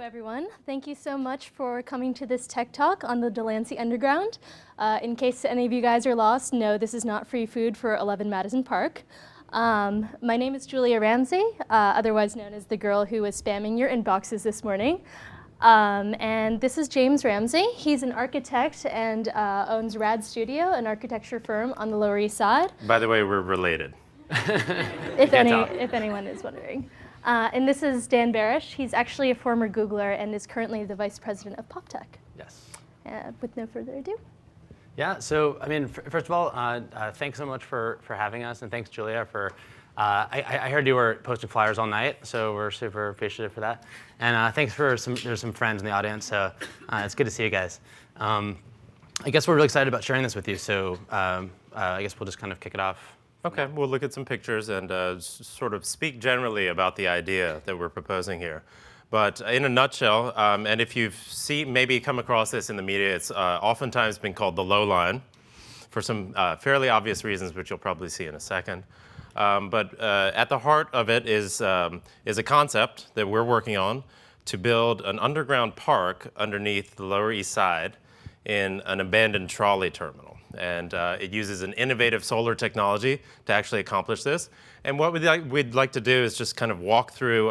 everyone. Thank you so much for coming to this tech talk on the Delancey Underground. In case any of you guys are lost, no, this is not free food for 11 Madison Park. My name is Julia Ramsey, otherwise known as the girl who was spamming your inboxes this morning. And this is James Ramsey. He's an architect and owns Rad Studio, an architecture firm on the Lower East Side. By the way, we're related. if anyone is wondering. And this is Dan Barasch. He's actually a former Googler and is currently the vice president of PopTech. Yes. With no further ado. Yeah, so, I mean, first of all, thanks so much for having us, and thanks, Julia, for, I heard you were posting flyers all night, so we're super appreciative for that. And thanks for there's some friends in the audience, so it's good to see you guys. I guess we're really excited about sharing this with you, so I guess we'll just kind of kick it off. Okay, we'll look at some pictures and sort of speak generally about the idea that we're proposing here. But in a nutshell, and if you've maybe come across this in the media, it's oftentimes been called the LowLine for some fairly obvious reasons, which you'll probably see in a second. But at the heart of it is a concept that we're working on to build an underground park underneath the Lower East Side in an abandoned trolley terminal. And it uses an innovative solar technology to actually accomplish this. And what we'd like to do is just kind of walk through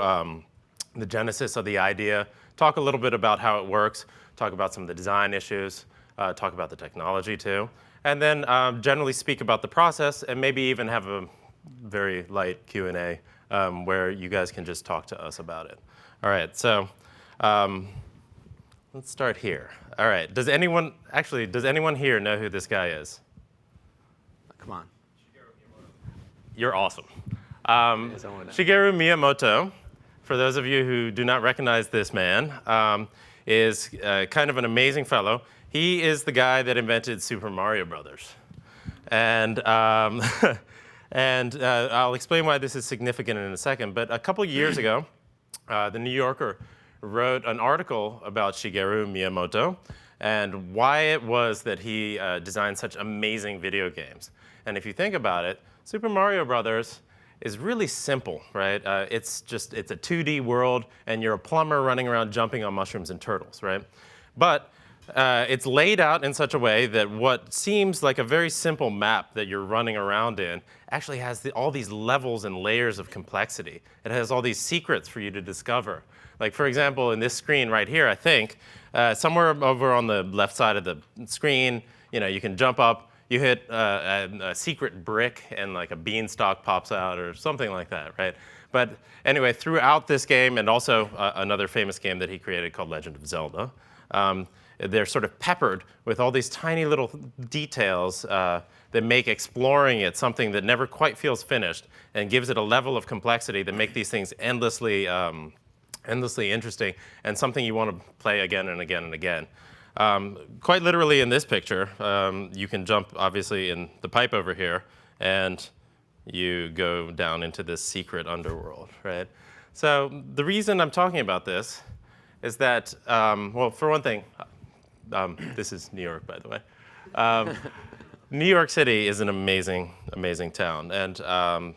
the genesis of the idea, talk a little bit about how it works, talk about some of the design issues, talk about the technology too, and then generally speak about the process and maybe even have a very light Q&A where you guys can just talk to us about it. All right, so let's start here. All right, does anyone here know who this guy is? Come on. You're awesome. Shigeru Miyamoto, for those of you who do not recognize this man, is kind of an amazing fellow. He is the guy that invented Super Mario Brothers. And, I'll explain why this is significant in a second, but a couple years ago, the New Yorker wrote an article about Shigeru Miyamoto and why it was that he designed such amazing video games. And if you think about it, Super Mario Brothers is really simple, right? It's a 2D world, and you're a plumber running around jumping on mushrooms and turtles, right? But it's laid out in such a way that what seems like a very simple map that you're running around in actually has all these levels and layers of complexity. It has all these secrets for you to discover. Like, for example, in this screen right here, I think, somewhere over on the left side of the screen, you can jump up, you hit a secret brick, and like a beanstalk pops out or something like that, right? But anyway, throughout this game, and also another famous game that he created called Legend of Zelda, they're sort of peppered with all these tiny little details that make exploring it something that never quite feels finished and gives it a level of complexity that make these things endlessly interesting and something you want to play again and again and again. Quite literally in this picture, you can jump obviously in the pipe over here and you go down into this secret underworld, right? So the reason I'm talking about this is that, well, for one thing, this is New York, by the way. New York City is an amazing, amazing town. And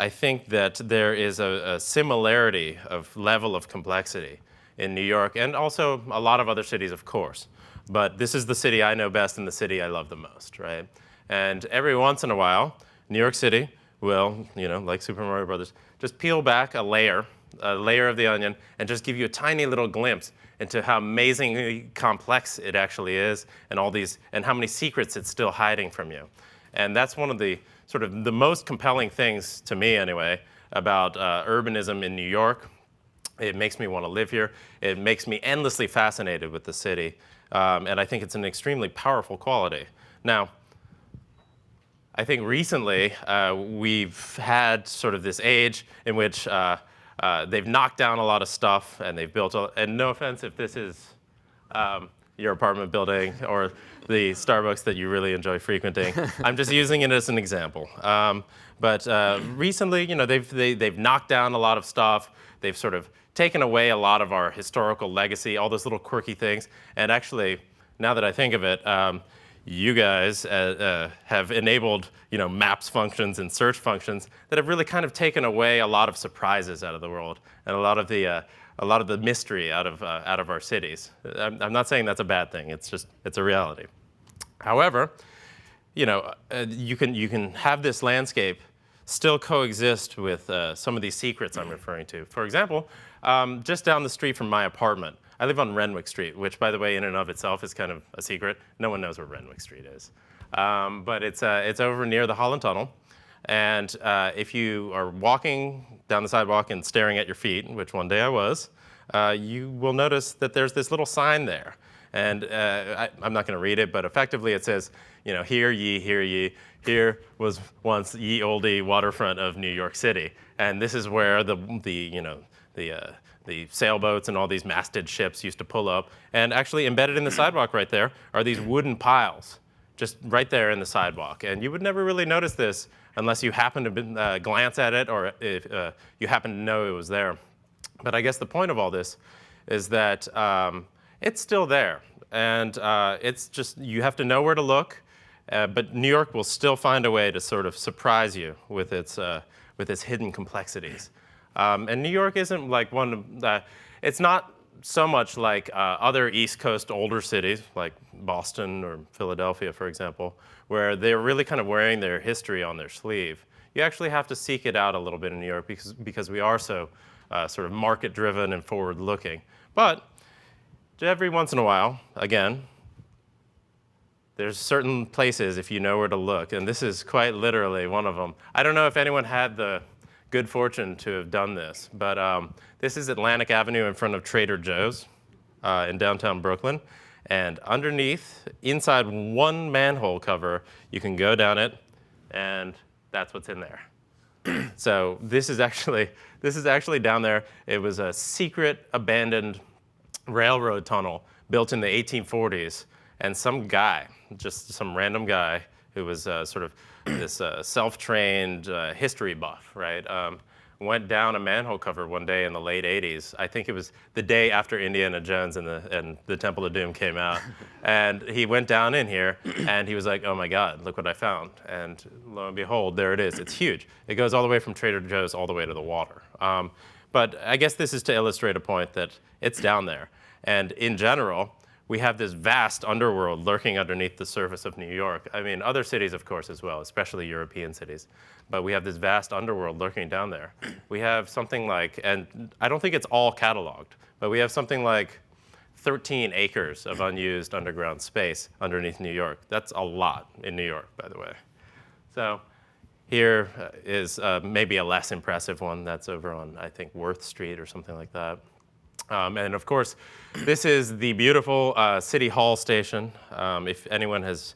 I think that there is a similarity of level of complexity in New York, and also a lot of other cities, of course. But this is the city I know best and the city I love the most, right? And every once in a while, New York City will, like Super Mario Brothers, just peel back a layer of the onion and just give you a tiny little glimpse into how amazingly complex it actually is and how many secrets it's still hiding from you. And that's one of the sort of the most compelling things to me anyway about urbanism in New York. It makes me want to live here. It makes me endlessly fascinated with the city. And I think it's an extremely powerful quality. Now, I think recently we've had sort of this age in which they've knocked down a lot of stuff and they've built, and no offense if this is your apartment building or the Starbucks that you really enjoy frequenting. I'm just using it as an example. But recently, they've knocked down a lot of stuff. They've sort of taken away a lot of our historical legacy, all those little quirky things. And actually, now that I think of it, you guys have enabled maps functions and search functions that have really kind of taken away a lot of surprises out of the world and a lot of the a lot of the mystery out of our cities. I'm not saying that's a bad thing. It's a reality. However, you know, you can have this landscape still coexist with some of these secrets I'm referring to. For example, just down the street from my apartment, I live on Renwick Street, which, by the way, in and of itself is kind of a secret. No one knows where Renwick Street is. But it's over near the Holland Tunnel. And if you are walking down the sidewalk and staring at your feet, which one day I was, you will notice that there's this little sign there. And I'm not going to read it, but effectively it says, you know, hear ye, here was once ye olde waterfront of New York City. And this is where the sailboats and all these masted ships used to pull up. And actually embedded in the sidewalk right there are these wooden piles, just right there in the sidewalk. And you would never really notice this unless you happen to glance at it or if you happen to know it was there. But I guess the point of all this is that it's still there. And it's just, you have to know where to look. But New York will still find a way to sort of surprise you with its hidden complexities. And New York isn't like it's not so much like other East Coast older cities, like Boston or Philadelphia, for example, where they're really kind of wearing their history on their sleeve. You actually have to seek it out a little bit in New York because we are so sort of market-driven and forward-looking. But every once in a while, again, there's certain places if you know where to look, and this is quite literally one of them. I don't know if anyone had the good fortune to have done this, but this is Atlantic Avenue in front of Trader Joe's in downtown Brooklyn. And underneath, inside one manhole cover, you can go down it, and that's what's in there. So this is actually down there. It was a secret abandoned railroad tunnel built in the 1840s, and some guy, just some random guy who was sort of this self-trained history buff, right? Went down a manhole cover one day in the late 80s. I think it was the day after Indiana Jones and the Temple of Doom came out. And he went down in here and he was like, oh my God, look what I found. And lo and behold, there it is. It's huge. It goes all the way from Trader Joe's all the way to the water. But I guess this is to illustrate a point that it's down there. And in general, we have this vast underworld lurking underneath the surface of New York. I mean, other cities, of course, as well, especially European cities. But we have this vast underworld lurking down there. We have something like, and I don't think it's all cataloged, but we have something like 13 acres of unused underground space underneath New York. That's a lot in New York, by the way. So here is maybe a less impressive one that's over on, I think, Worth Street or something like that. And of course, this is the beautiful City Hall station. If anyone has,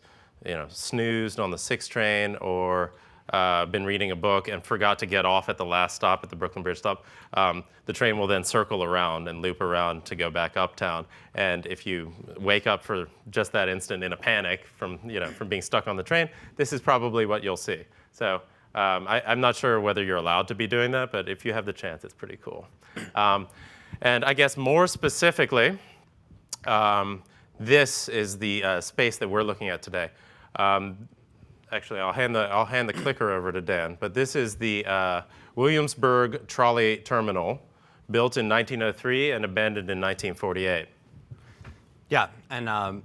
snoozed on the 6 train or been reading a book and forgot to get off at the last stop at the Brooklyn Bridge stop, the train will then circle around and loop around to go back uptown. And if you wake up for just that instant in a panic from being stuck on the train, this is probably what you'll see. So I'm not sure whether you're allowed to be doing that, but if you have the chance, it's pretty cool. And I guess more specifically, this is the space that we're looking at today. Actually, I'll hand the clicker over to Dan. But this is the Williamsburg Trolley Terminal, built in 1903 and abandoned in 1948. Yeah, and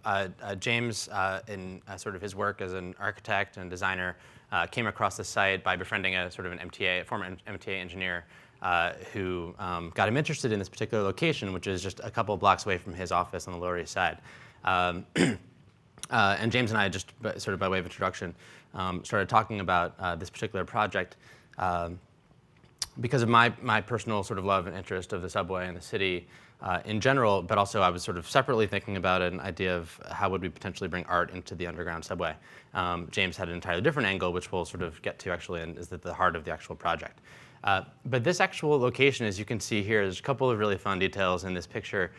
James, in sort of his work as an architect and designer, came across the site by befriending a former MTA engineer, who got him interested in this particular location, which is just a couple of blocks away from his office on the Lower East Side. And James and I, just sort of by way of introduction, started talking about this particular project because of my personal sort of love and interest of the subway and the city in general, but also I was sort of separately thinking about an idea of how would we potentially bring art into the underground subway. James had an entirely different angle, which we'll sort of get to actually, and is at the heart of the actual project. But this actual location, as you can see here, there's a couple of really fun details in this picture.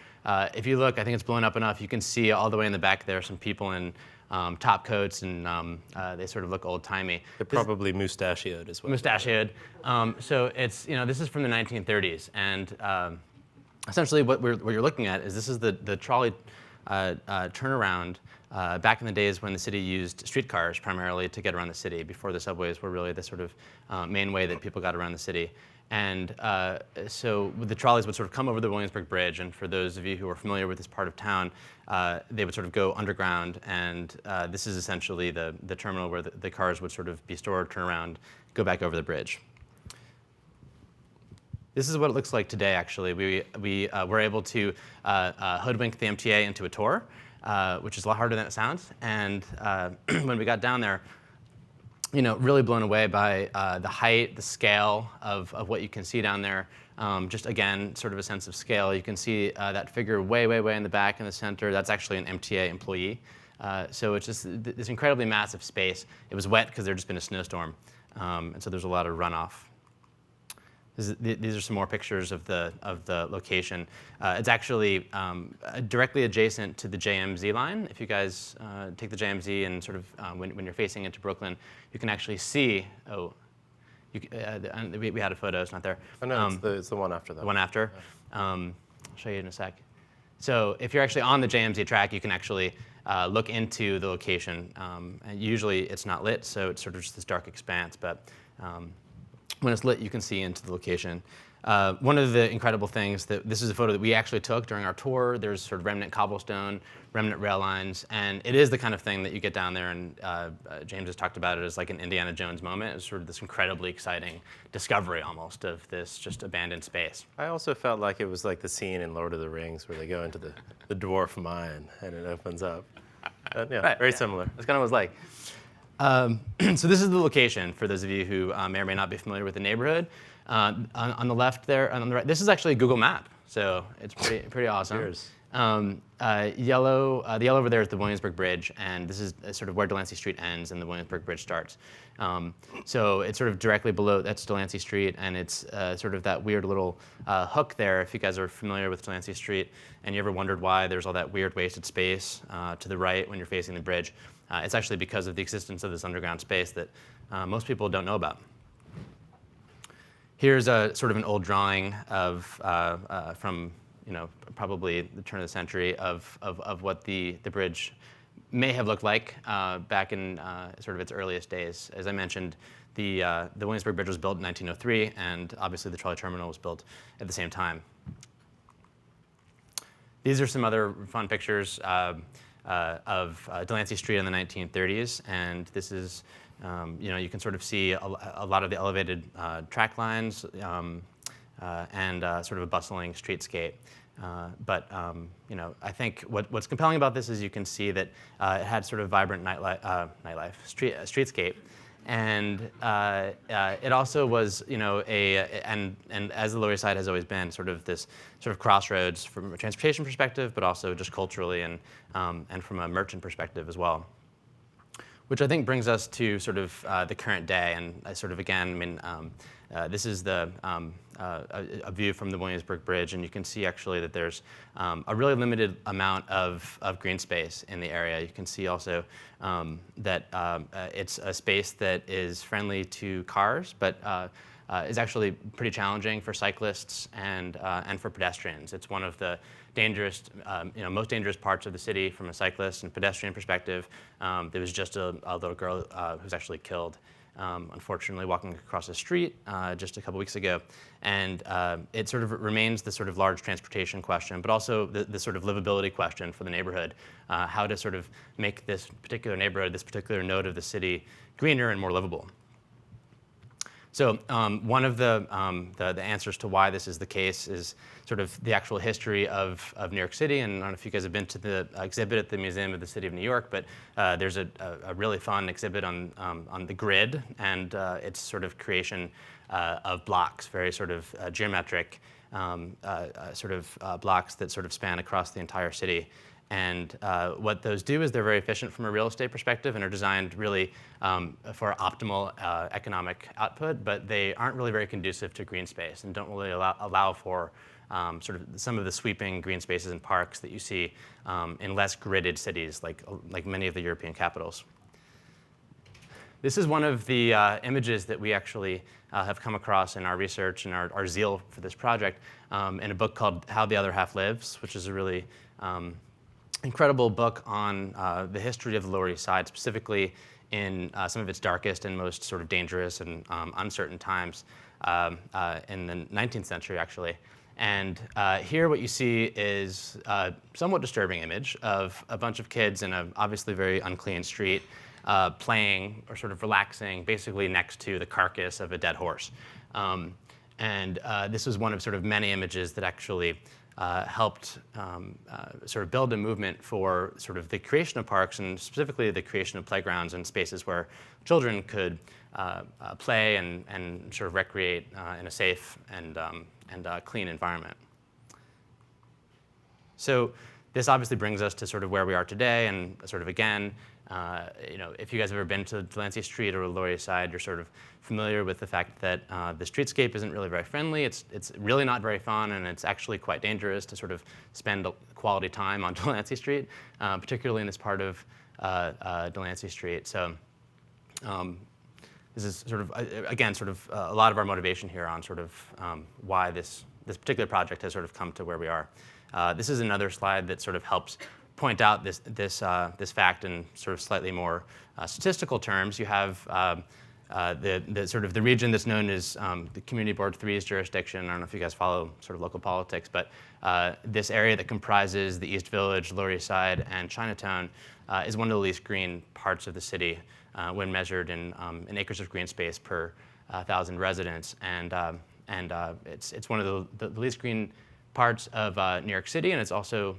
If you look, I think it's blown up enough, you can see all the way in the back there some people in top coats, and they sort of look old-timey. They're probably mustachioed as well. Mustachioed. So it's, this is from the 1930s, and essentially what you're looking at is this is the trolley turnaround back in the days when the city used streetcars primarily to get around the city, before the subways were really the sort of main way that people got around the city. And so the trolleys would sort of come over the Williamsburg Bridge, and for those of you who are familiar with this part of town, they would sort of go underground, and this is essentially the terminal where the cars would sort of be stored, turn around, go back over the bridge. This is what it looks like today, actually. We were able to hoodwink the MTA into a tour, which is a lot harder than it sounds. And when we got down there, really blown away by the height, the scale of what you can see down there. Just again, sort of a sense of scale. You can see that figure way, way, way in the back in the center. That's actually an MTA employee. So it's just this incredibly massive space. It was wet because there had just been a snowstorm. And so there's a lot of runoff. These are some more pictures of the location. It's actually directly adjacent to the JMZ line. If you guys take the JMZ and sort of when you're facing into Brooklyn, you can actually see. We had a photo. It's not there. Oh no, it's the one after that. The one after. Yeah. I'll show you in a sec. So if you're actually on the JMZ track, you can actually look into the location. And usually it's not lit, so it's sort of just this dark expanse. But when it's lit, you can see into the location. One of the incredible things this is a photo that we actually took during our tour. There's sort of remnant cobblestone, remnant rail lines, and it is the kind of thing that you get down there, and James has talked about it as like an Indiana Jones moment. It's sort of this incredibly exciting discovery almost of this just abandoned space. I also felt like it was like the scene in Lord of the Rings where they go into the dwarf mine and it opens up. Yeah, right, very similar. That's kind of what it was like. So this is the location for those of you who may or may not be familiar with the neighborhood. On the left there, and on the right, this is actually a Google map, so it's pretty awesome. Cheers. The yellow over there is the Williamsburg Bridge, and this is sort of where Delancey Street ends and the Williamsburg Bridge starts. So it's sort of directly below, that's Delancey Street, and it's sort of that weird little hook there. If you guys are familiar with Delancey Street and you ever wondered why there's all that weird wasted space to the right when you're facing the bridge, it's actually because of the existence of this underground space that most people don't know about. Here's a sort of an old drawing of from probably the turn of the century of what the bridge may have looked like back in sort of its earliest days. As I mentioned, the Williamsburg Bridge was built in 1903, and obviously the trolley terminal was built at the same time. These are some other fun pictures of Delancey Street in the 1930s, and this is you can sort of see a lot of the elevated track lines and sort of a bustling streetscape. But I think what's compelling about this is you can see that it had sort of vibrant streetscape, and it also was and as the Lower East Side has always been sort of this sort of crossroads from a transportation perspective, but also just culturally and from a merchant perspective as well. Which I think brings us to sort of the current day, and sort of again, this is a view from the Williamsburg Bridge, and you can see actually that there's a really limited amount of green space in the area. You can see also that it's a space that is friendly to cars, but is actually pretty challenging for cyclists and for pedestrians. It's one of the most dangerous parts of the city from a cyclist and pedestrian perspective. There was just a little girl who was actually killed, unfortunately, walking across the street just a couple weeks ago. And it sort of remains the sort of large transportation question, but also the sort of livability question for the neighborhood, how to sort of make this particular neighborhood, this particular node of the city, greener and more livable. So one of the answers to why this is the case is sort of the actual history of New York City. And I don't know if you guys have been to the exhibit at the Museum of the City of New York, but there's a really fun exhibit on the grid and its sort of creation of blocks, very sort of geometric blocks that sort of span across the entire city. And what those do is they're very efficient from a real estate perspective and are designed really for optimal economic output, but they aren't really very conducive to green space and don't really allow for sort of some of the sweeping green spaces and parks that you see in less gridded cities like many of the European capitals. This is one of the images that we actually have come across in our research and our zeal for this project in a book called How the Other Half Lives, which is a really incredible book on the history of the Lower East Side, specifically in some of its darkest and most sort of dangerous and uncertain times. in the 19th century, actually. And here what you see is a somewhat disturbing image of a bunch of kids in a obviously very unclean street playing or sort of relaxing basically next to the carcass of a dead horse. This was one of sort of many images that actually helped sort of build a movement for sort of the creation of parks and specifically the creation of playgrounds and spaces where children could play and sort of recreate in a safe and clean environment. So this obviously brings us to sort of where we are today, and sort of again, if you guys have ever been to Delancey Street or Lower East Side, you're sort of familiar with the fact that the streetscape isn't really very friendly. It's really not very fun, and it's actually quite dangerous to sort of spend quality time on Delancey Street, particularly in this part of Delancey Street. So this is sort of, again, sort of a lot of our motivation here on sort of why this particular project has sort of come to where we are. This is another slide that sort of helps point out this fact in sort of slightly more statistical terms. You have the sort of the region that's known as the Community Board 3's jurisdiction. I don't know if you guys follow sort of local politics, but this area that comprises the East Village, Lower East Side, and Chinatown is one of the least green parts of the city when measured in acres of green space per 1,000 residents, and it's one of the least green parts of New York City, and it's also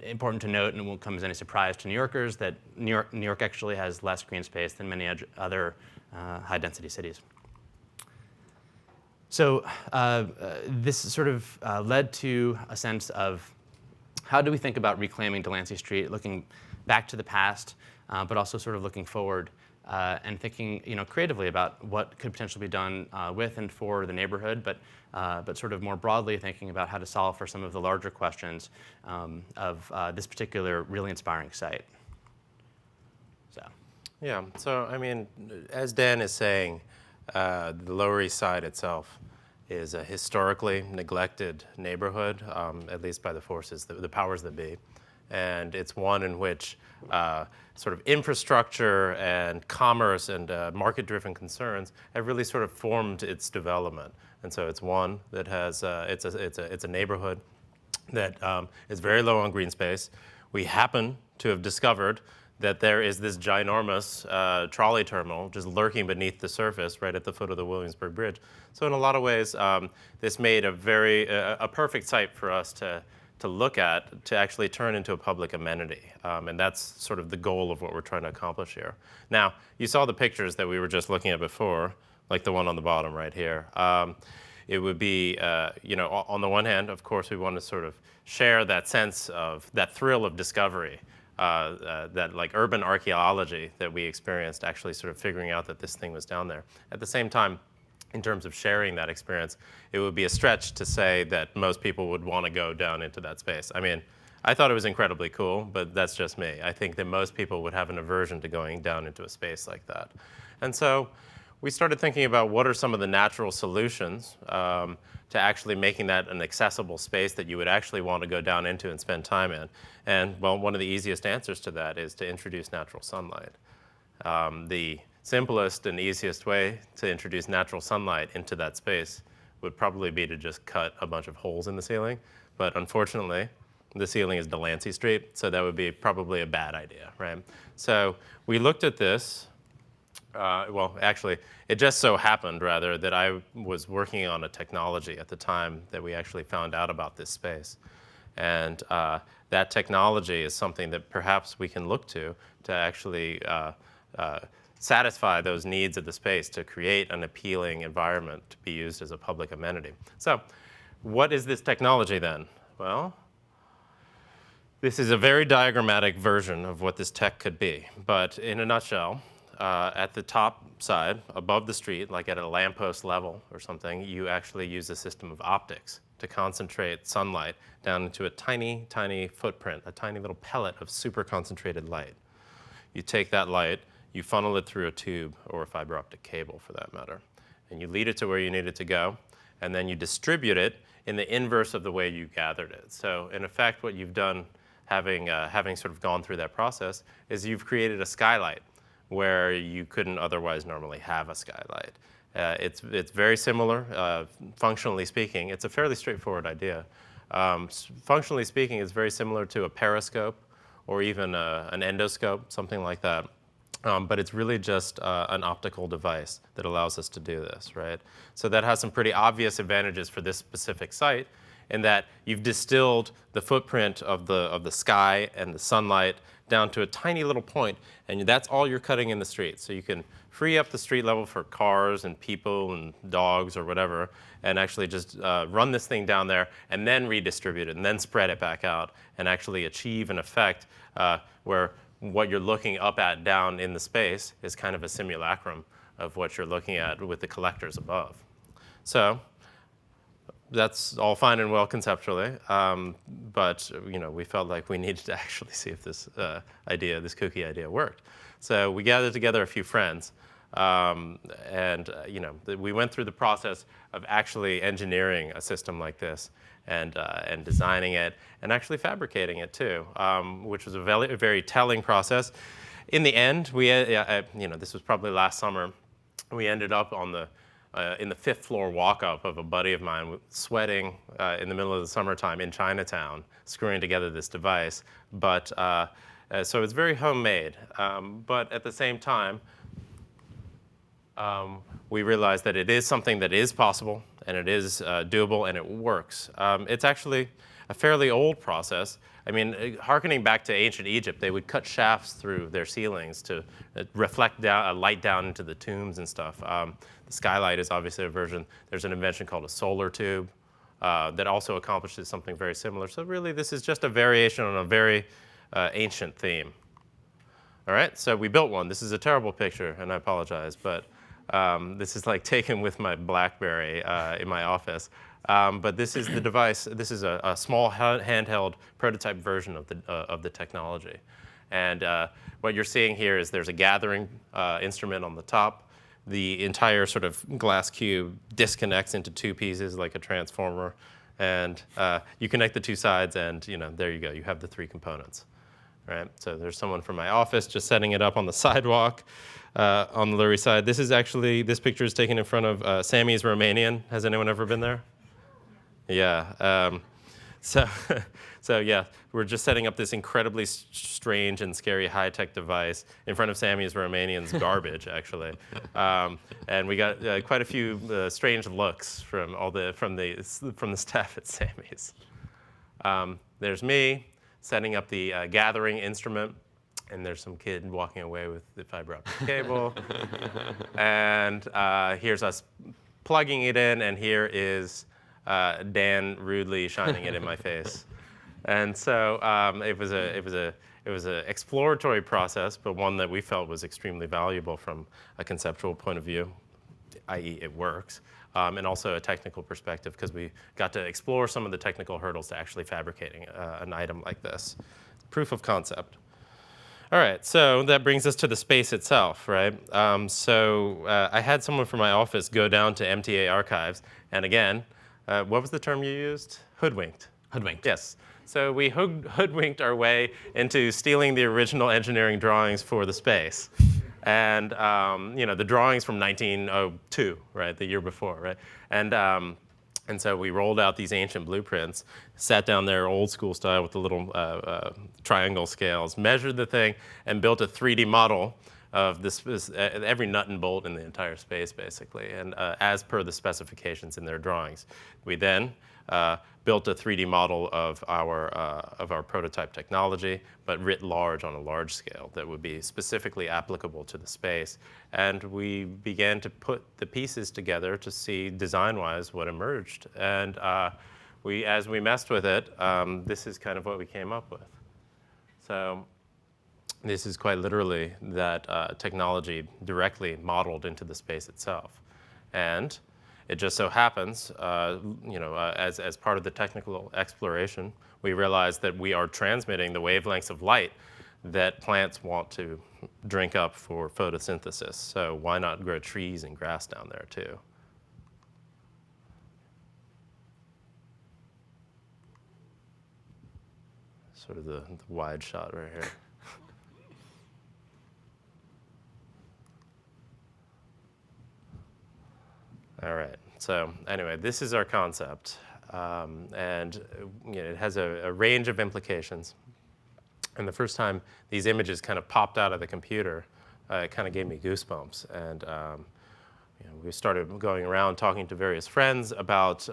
important to note, and it won't come as any surprise to New Yorkers, that New York actually has less green space than many other high-density cities. So this sort of led to a sense of how do we think about reclaiming Delancey Street, looking back to the past, but also sort of looking forward and thinking, creatively about what could potentially be done with and for the neighborhood, but sort of more broadly thinking about how to solve for some of the larger questions of this particular really inspiring site. Yeah, so I mean, as Dan is saying, the Lower East Side itself is a historically neglected neighborhood, at least by the forces, the powers that be. And it's one in which sort of infrastructure and commerce and market-driven concerns have really sort of formed its development. And so it's one that has, it's a neighborhood that is very low on green space. We happen to have discovered that there is this ginormous trolley terminal just lurking beneath the surface right at the foot of the Williamsburg Bridge. So in a lot of ways, this made a perfect site for us to look at, to actually turn into a public amenity. And that's sort of the goal of what we're trying to accomplish here. Now, you saw the pictures that we were just looking at before, like the one on the bottom right here. It would be, on the one hand, of course, we want to sort of share that sense of, that thrill of discovery, that like urban archaeology that we experienced, actually sort of figuring out that this thing was down there. At the same time, in terms of sharing that experience, it would be a stretch to say that most people would want to go down into that space. I mean, I thought it was incredibly cool, but that's just me. I think that most people would have an aversion to going down into a space like that. And so we started thinking about what are some of the natural solutions to actually making that an accessible space that you would actually want to go down into and spend time in. And well, one of the easiest answers to that is to introduce natural sunlight. The simplest and easiest way to introduce natural sunlight into that space would probably be to just cut a bunch of holes in the ceiling. But unfortunately, the ceiling is Delancey Street, so that would be probably a bad idea, right? So we looked at this. Well, actually, it just so happened, rather, that I was working on a technology at the time that we actually found out about this space. And that technology is something that perhaps we can look to actually satisfy those needs of the space, to create an appealing environment to be used as a public amenity. So what is this technology then? Well, this is a very diagrammatic version of what this tech could be. But in a nutshell, at the top side, above the street, like at a lamppost level or something, you actually use a system of optics to concentrate sunlight down into a tiny, tiny footprint, a tiny little pellet of super concentrated light. You take that light, you funnel it through a tube or a fiber optic cable, for that matter, and you lead it to where you need it to go, and then you distribute it in the inverse of the way you gathered it. So in effect, what you've done, having sort of gone through that process, is you've created a skylight where you couldn't otherwise normally have a skylight. It's very similar, functionally speaking. It's a fairly straightforward idea. Functionally speaking, it's very similar to a periscope or even an endoscope, something like that. But it's really just an optical device that allows us to do this, right? So that has some pretty obvious advantages for this specific site in that you've distilled the footprint of the sky and the sunlight down to a tiny little point, and that's all you're cutting in the street. So you can free up the street level for cars and people and dogs or whatever, and actually just run this thing down there and then redistribute it and then spread it back out and actually achieve an effect where what you're looking up at down in the space is kind of a simulacrum of what you're looking at with the collectors above. So that's all fine and well conceptually, but we felt like we needed to actually see if this this kooky idea worked. So we gathered together a few friends, and we went through the process of actually engineering a system like this and designing it and actually fabricating it too, which was a very telling process. In the end, this was probably last summer, we ended up on in the 5th floor walk-up of a buddy of mine, sweating in the middle of the summertime in Chinatown, screwing together this device. But so it's very homemade. But at the same time, we realized that it is something that is possible, and it is doable, and it works. It's actually a fairly old process. I mean, hearkening back to ancient Egypt, they would cut shafts through their ceilings to reflect light down into the tombs and stuff. The skylight is obviously a version. There's an invention called a solar tube that also accomplishes something very similar. So really, this is just a variation on a very ancient theme. All right, so we built one. This is a terrible picture, and I apologize, but this is like taken with my BlackBerry in my office. But this is the device. This is a small handheld prototype version of the technology. And what you're seeing here is there's a gathering instrument on the top. The entire sort of glass cube disconnects into 2 pieces like a transformer. And you connect the 2 sides, and there you go. You have the 3 components. Right? So there's someone from my office just setting it up on the sidewalk on the Lower East Side. This picture is taken in front of Sammy's Romanian. Has anyone ever been there? Yeah. So yeah, we're just setting up this incredibly strange and scary high-tech device in front of Sammy's Romanian's garbage, actually. And we got quite a few strange looks from the staff at Sammy's. There's me setting up the gathering instrument, and there's some kid walking away with the fiber optic cable. And here's us plugging it in, and here is Dan rudely shining it in my face. And so it was an exploratory process, but one that we felt was extremely valuable from a conceptual point of view, i.e. it works, and also a technical perspective, because we got to explore some of the technical hurdles to actually fabricating an item like this. Proof of concept. All right, so that brings us to the space itself, right? I had someone from my office go down to MTA archives, and again, what was the term you used? Hoodwinked. Hoodwinked. Yes. So we hoodwinked our way into stealing the original engineering drawings for the space. And the drawings from 1902, right, the year before, right? And so we rolled out these ancient blueprints, sat down there old school style with the little triangle scales, measured the thing, and built a 3D model of every nut and bolt in the entire space, basically, and as per the specifications in their drawings. We then built a 3D model of our prototype technology, but writ large on a large scale that would be specifically applicable to the space. And we began to put the pieces together to see design-wise what emerged. And as we messed with it, this is kind of what we came up with. So this is quite literally that technology directly modeled into the space itself. And it just so happens, as part of the technical exploration, we realized that we are transmitting the wavelengths of light that plants want to drink up for photosynthesis. So why not grow trees and grass down there too? Sort of the wide shot right here. So anyway, this is our concept, and it has a range of implications. And the first time these images kind of popped out of the computer, it kind of gave me goosebumps. And we started going around talking to various friends about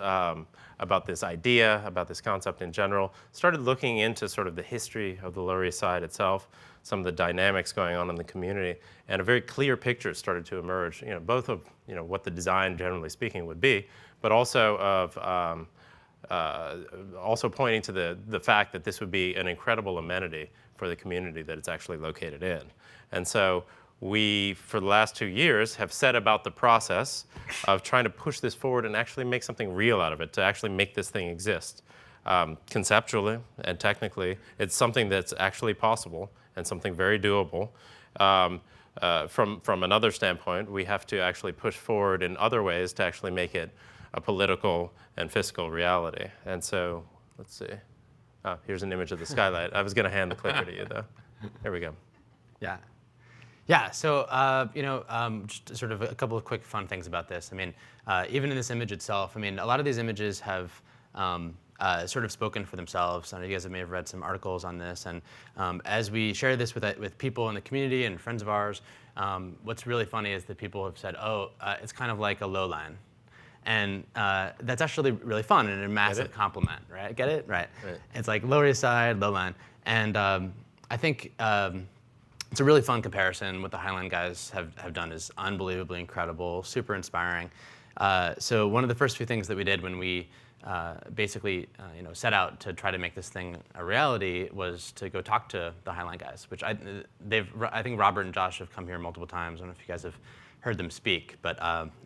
this idea, about this concept in general. Started looking into sort of the history of the Lower East Side itself, some of the dynamics going on in the community, and a very clear picture started to emerge. Both of what the design, generally speaking, would be, but also of also pointing to the fact that this would be an incredible amenity for the community that it's actually located in. And so we, for the last 2 years, have set about the process of trying to push this forward and actually make something real out of it, to actually make this thing exist. Conceptually and technically, it's something that's actually possible and something very doable. From another standpoint, we have to actually push forward in other ways to actually make it a political and fiscal reality. And so, let's see. Oh, here's an image of the skylight. I was going to hand the clicker to you, though. There we go. Yeah. Yeah, so just sort of a couple of quick fun things about this. I mean, even in this image itself, I mean, a lot of these images have sort of spoken for themselves. I know you guys may have read some articles on this. And as we share this with people in the community and friends of ours, what's really funny is that people have said, oh, it's kind of like a LowLine. And that's actually really fun and a massive compliment, right? Get it? Right. It's like Lower East Side, LowLine. And I think it's a really fun comparison. What the Highline guys have done is unbelievably incredible, super inspiring. So one of the first few things that we did when we basically set out to try to make this thing a reality was to go talk to the Highline guys, which I think Robert and Josh have come here multiple times. I don't know if you guys have heard them speak, but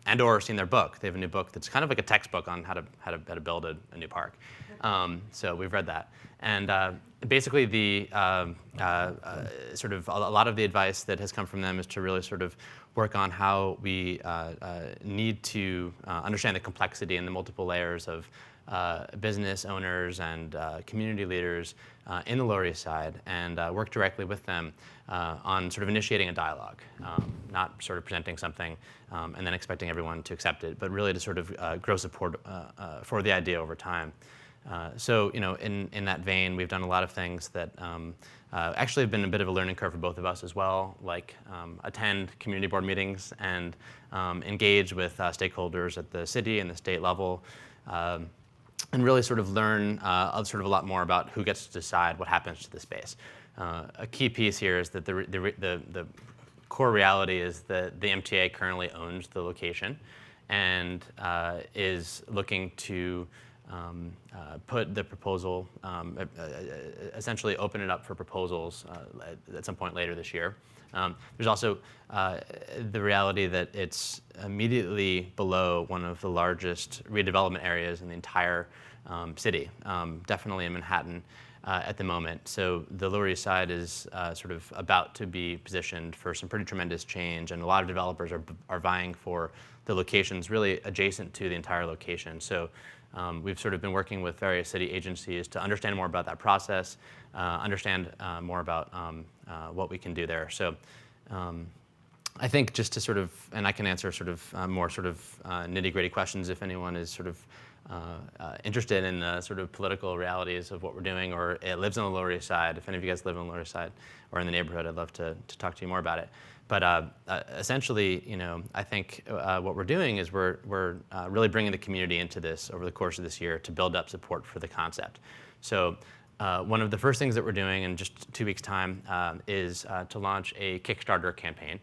and or seen their book. They have a new book that's kind of like a textbook on how to build a new park. So we've read that, and basically the sort of a lot of the advice that has come from them is to really sort of work on how we need to understand the complexity and the multiple layers of business owners and community leaders in the Lower East Side, and work directly with them on sort of initiating a dialogue, not sort of presenting something and then expecting everyone to accept it, but really to sort of grow support for the idea over time. So in that vein, we've done a lot of things that actually have been a bit of a learning curve for both of us as well, like attend community board meetings and engage with stakeholders at the city and the state level, and really sort of learn sort of a lot more about who gets to decide what happens to the space. A key piece here is that the core reality is that the MTA currently owns the location and is looking to put the proposal, essentially open it up for proposals at some point later this year. There's also the reality that it's immediately below one of the largest redevelopment areas in the entire city, definitely in Manhattan at the moment. So the Lower East Side is sort of about to be positioned for some pretty tremendous change, and a lot of developers are vying for the locations really adjacent to the entire location. So we've sort of been working with various city agencies to understand more about that process, understand more about what we can do there. So I think just to sort of, and I can answer sort of more sort of nitty-gritty questions if anyone is sort of interested in the sort of political realities of what we're doing, or it lives on the Lower East Side. If any of you guys live on the Lower East Side or in the neighborhood, I'd love to talk to you more about it. But essentially, I think what we're doing is we're really bringing the community into this over the course of this year to build up support for the concept. So one of the first things that we're doing in just 2 weeks' time is to launch a Kickstarter campaign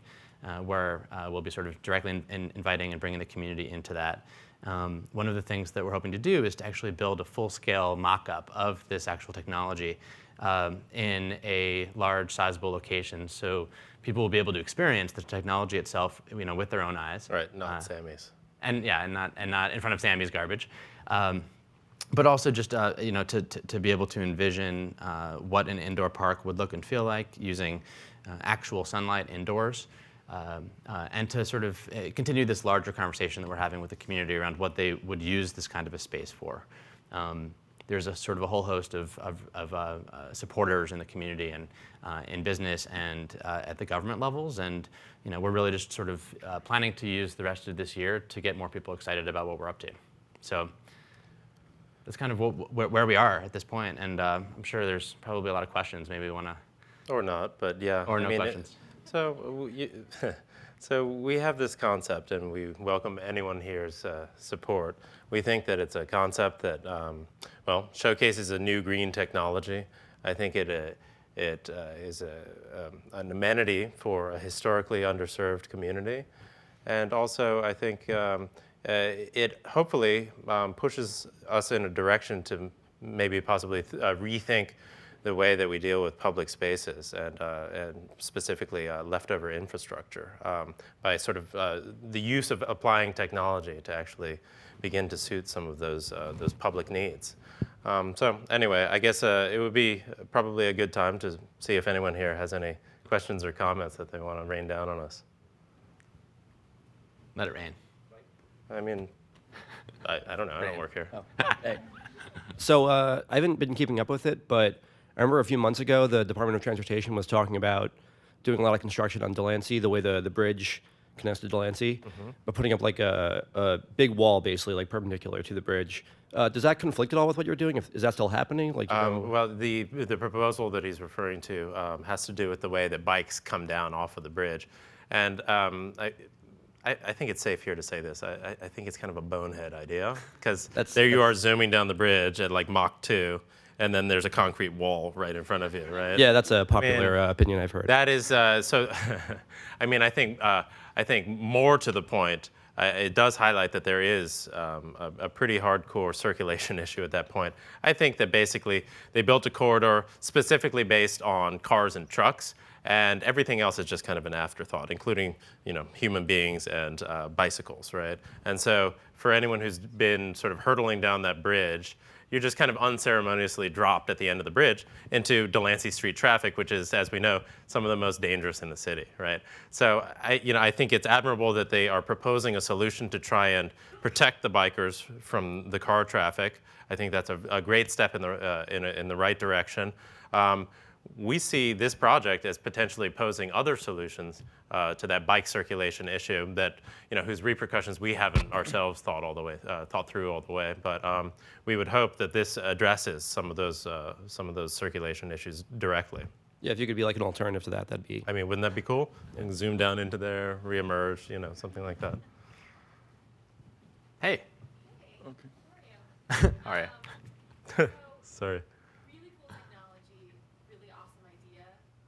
where we'll be sort of directly inviting and bringing the community into that. One of the things that we're hoping to do is to actually build a full-scale mock-up of this actual technology in a large, sizable location, so people will be able to experience the technology itself, with their own eyes. Right, not Sammy's. And not in front of Sammy's garbage, but also just to be able to envision what an indoor park would look and feel like using actual sunlight indoors. And to sort of continue this larger conversation that we're having with the community around what they would use this kind of a space for. there's a sort of a whole host of supporters in the community and in business and at the government levels. And we're really just sort of planning to use the rest of this year to get more people excited about what we're up to. So that's kind of where we are at this point. And I'm sure there's probably a lot of questions. Maybe we want to. Or not, but yeah. Or no questions. So we have this concept, and we welcome anyone here's support. We think that it's a concept that, showcases a new green technology. I think it is an amenity for a historically underserved community. And also, I think it hopefully pushes us in a direction to maybe possibly rethink the way that we deal with public spaces and specifically leftover infrastructure by sort of the use of applying technology to actually begin to suit some of those public needs. So anyway, I guess it would be probably a good time to see if anyone here has any questions or comments that they want to rain down on us. Let it rain. I mean, I don't know. I don't work here. Oh. Hey. So I haven't been keeping up with it, but I remember a few months ago, the Department of Transportation was talking about doing a lot of construction on Delancey, the way the bridge connects to Delancey, but putting up like a big wall, basically, like perpendicular to the bridge. Does that conflict at all with what you're doing? Is that still happening? Like, well, the proposal that he's referring to has to do with the way that bikes come down off of the bridge. And I think it's safe here to say this. I think it's kind of a bonehead idea, because there you are zooming down the bridge at like Mach 2, and then there's a concrete wall right in front of you, right? Yeah, that's a popular opinion I've heard. That is, so, I mean, I think more to the point, it does highlight that there is a pretty hardcore circulation issue at that point. I think that basically they built a corridor specifically based on cars and trucks, and everything else is just kind of an afterthought, including human beings and bicycles, right? And so for anyone who's been sort of hurtling down that bridge, you're just kind of unceremoniously dropped at the end of the bridge into Delancey Street traffic, which is, as we know, some of the most dangerous in the city, right? So I think it's admirable that they are proposing a solution to try and protect the bikers from the car traffic. I think that's a great step in the right direction. We see this project as potentially posing other solutions to that bike circulation issue that, whose repercussions we haven't ourselves thought through all the way. But we would hope that this addresses some of those circulation issues directly. Yeah, if you could be like an alternative to that, that'd be. I mean, wouldn't that be cool? And zoom down into there, reemerge, something like that. Hey. Okay. All right. Sorry. Really cool technology, really awesome idea.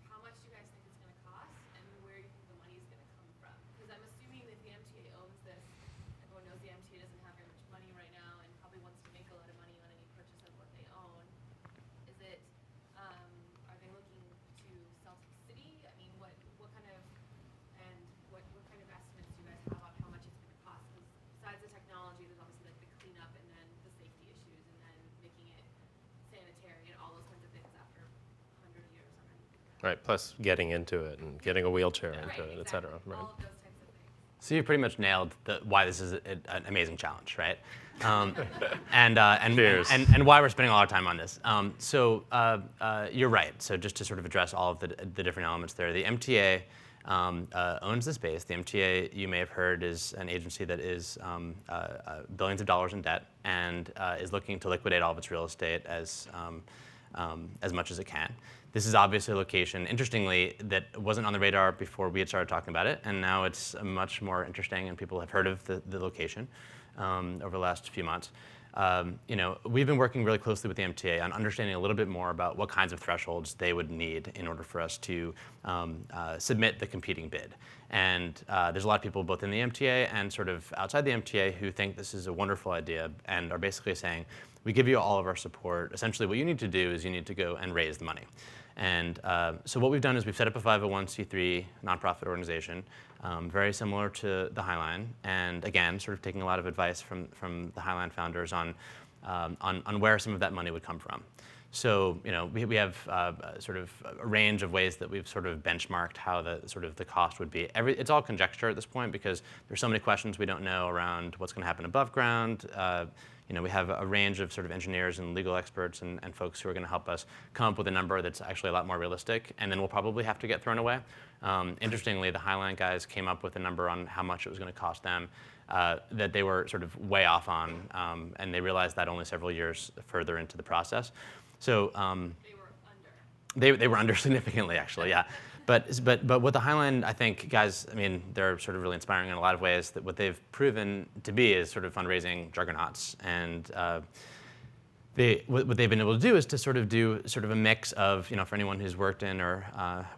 How much do you guys think it's going to cost, and where do you think the money is going to come from? Because I'm assuming that the MTA owns this. Everyone knows the MTA doesn't have very much money right now and probably wants to make a lot of money on any purchase of what they own. Is it, are they looking to sell to the city? I mean, what kind of estimates do you guys have on how much it's going to cost? Because besides the technology, there's obviously like the cleanup and then the safety issues and then making it sanitary and all those kinds of things after 100 years. Right, plus getting into it and getting a wheelchair into it, et cetera. Right. All of those types of things. So you pretty much nailed why this is an amazing challenge, right? And why we're spending a lot of time on this. You're right. So just to sort of address all of the different elements there, the MTA owns the space. The MTA, you may have heard, is an agency that is billions of dollars in debt and is looking to liquidate all of its real estate as much as it can. This is obviously a location, interestingly, that wasn't on the radar before we had started talking about it, and now it's much more interesting, and people have heard of the location over the last few months. We've been working really closely with the MTA on understanding a little bit more about what kinds of thresholds they would need in order for us to submit the competing bid. And there's a lot of people both in the MTA and sort of outside the MTA who think this is a wonderful idea and are basically saying, we give you all of our support. Essentially, what you need to do is you need to go and raise the money. And so what we've done is we've set up a 501c3 nonprofit organization, very similar to the Highline, and again, sort of taking a lot of advice from the Highline founders on where some of that money would come from. So we have sort of a range of ways that we've sort of benchmarked how the cost would be. It's all conjecture at this point because there's so many questions we don't know around what's going to happen above ground. we have a range of sort of engineers and legal experts and folks who are going to help us come up with a number that's actually a lot more realistic, and then we'll probably have to get thrown away. Interestingly, the Highline guys came up with a number on how much it was going to cost them that they were sort of way off on, and they realized that only several years further into the process. So they were under significantly, actually, yeah. But what the Highline, I think, guys, I mean, they're sort of really inspiring in a lot of ways. That what they've proven to be is sort of fundraising juggernauts, and what they've been able to do is to sort of do sort of a mix of, for anyone who's worked in or